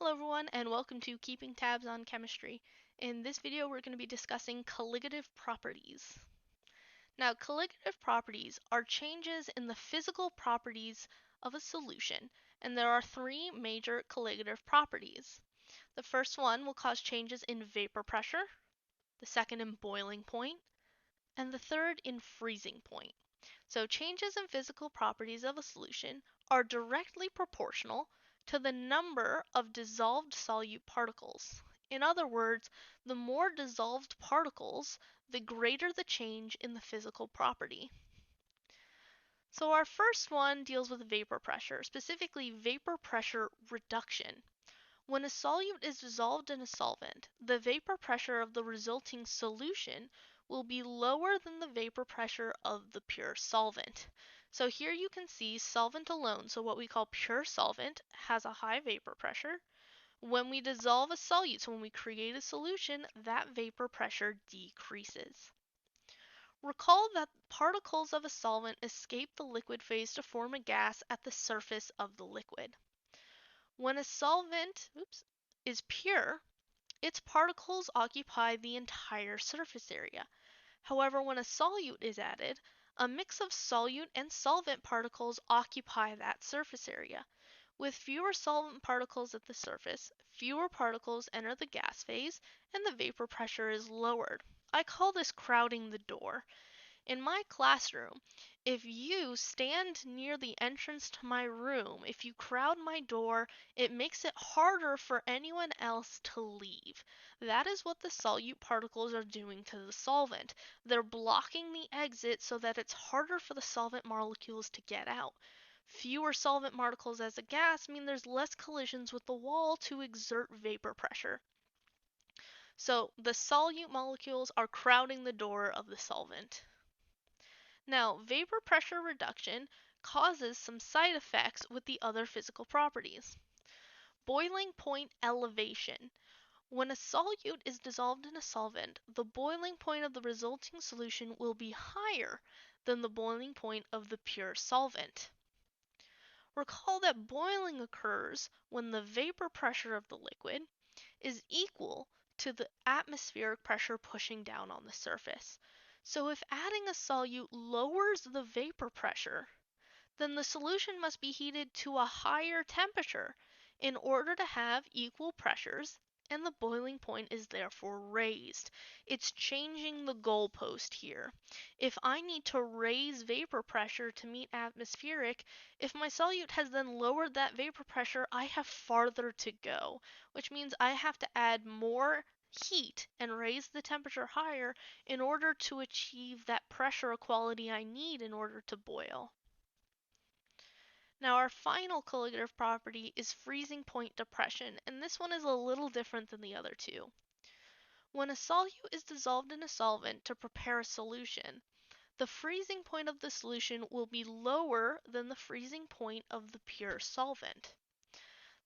Hello everyone and welcome to Keeping Tabs on Chemistry. In this video we're going to be discussing colligative properties. Now colligative properties are changes in the physical properties of a solution, and there are three major colligative properties. The first one will cause changes in vapor pressure, the second in boiling point, and the third in freezing point. So changes in physical properties of a solution are directly proportional to the number of dissolved solute particles. In other words, the more dissolved particles, the greater the change in the physical property. So our first one deals with vapor pressure, specifically vapor pressure reduction. When a solute is dissolved in a solvent, the vapor pressure of the resulting solution will be lower than the vapor pressure of the pure solvent. So here you can see solvent alone, so what we call pure solvent, has a high vapor pressure. When we dissolve a solute, so when we create a solution, that vapor pressure decreases. Recall that particles of a solvent escape the liquid phase to form a gas at the surface of the liquid. When a solvent is pure, its particles occupy the entire surface area. However, when a solute is added, a mix of solute and solvent particles occupy that surface area. With fewer solvent particles at the surface, fewer particles enter the gas phase, and the vapor pressure is lowered. I call this crowding the door. In my classroom, if you stand near the entrance to my room, if you crowd my door, it makes it harder for anyone else to leave. That is what the solute particles are doing to the solvent. They're blocking the exit so that it's harder for the solvent molecules to get out. Fewer solvent particles as a gas mean there's less collisions with the wall to exert vapor pressure. So the solute molecules are crowding the door of the solvent. Now, vapor pressure reduction causes some side effects with the other physical properties. Boiling point elevation. When a solute is dissolved in a solvent, the boiling point of the resulting solution will be higher than the boiling point of the pure solvent. Recall that boiling occurs when the vapor pressure of the liquid is equal to the atmospheric pressure pushing down on the surface. So if adding a solute lowers the vapor pressure, then the solution must be heated to a higher temperature in order to have equal pressures, and the boiling point is therefore raised. It's changing the goalpost here. If I need to raise vapor pressure to meet atmospheric, if my solute has then lowered that vapor pressure, I have farther to go, which means I have to add more heat and raise the temperature higher in order to achieve that pressure equality I need in order to boil. Now our final colligative property is freezing point depression, and this one is a little different than the other two. When a solute is dissolved in a solvent to prepare a solution, the freezing point of the solution will be lower than the freezing point of the pure solvent.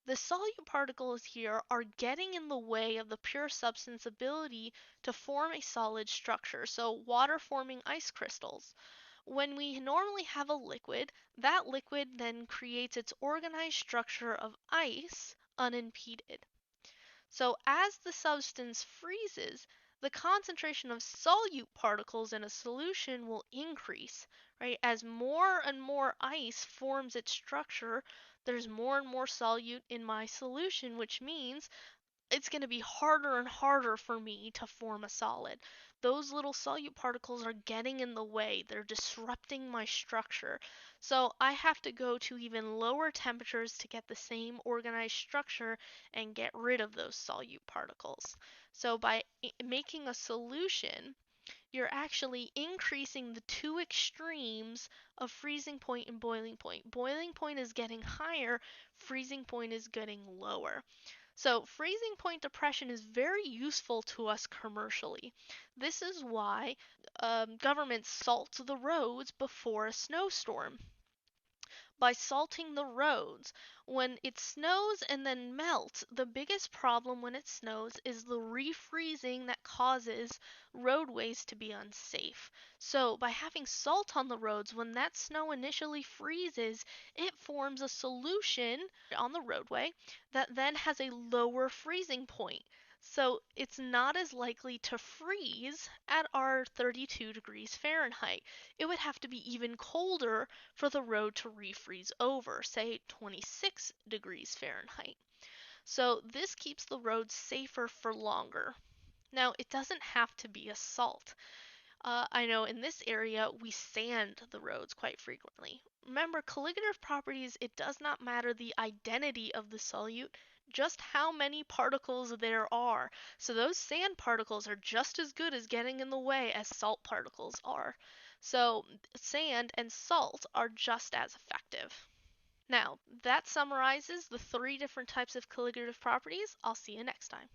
The solute particles here are getting in the way of the pure substance's ability to form a solid structure, so water forming ice crystals. When we normally have a liquid, that liquid then creates its organized structure of ice unimpeded. So as the substance freezes, the concentration of solute particles in a solution will increase, right? As more and more ice forms its structure, there's more and more solute in my solution, which means it's going to be harder and harder for me to form a solid. Those little solute particles are getting in the way. They're disrupting my structure. So I have to go to even lower temperatures to get the same organized structure and get rid of those solute particles. So by making a solution, you're actually increasing the two extremes of freezing point and boiling point. Boiling point is getting higher, freezing point is getting lower. So freezing point depression is very useful to us commercially. This is why governments salt the roads before a snowstorm. by salting the roads. When it snows and then melts, the biggest problem when it snows is the refreezing that causes roadways to be unsafe. So, by having salt on the roads, when that snow initially freezes, it forms a solution on the roadway that then has a lower freezing point. So it's not as likely to freeze at our 32 degrees Fahrenheit. It would have to be even colder for the road to refreeze over, say 26 degrees Fahrenheit. So this keeps the roads safer for longer. Now, it doesn't have to be a salt. I know in this area we sand the roads quite frequently. Remember, colligative properties, it does not matter the identity of the solute, just how many particles there are. So those sand particles are just as good as getting in the way as salt particles are. So sand and salt are just as effective. Now, that summarizes the three different types of colligative properties. I'll see you next time.